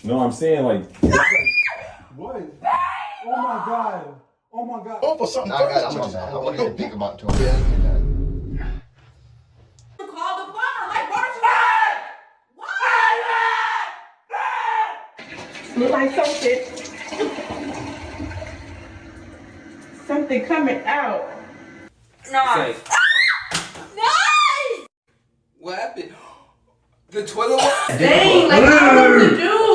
No, I'm saying like. What? Oh my god. Oh my god. Oh, for something. I got you. I'm gonna go pick him up to him. Call the plumber. Like, what? Look like something coming out. No. What happened? The toilet was. Dang, like, I don't know what to do.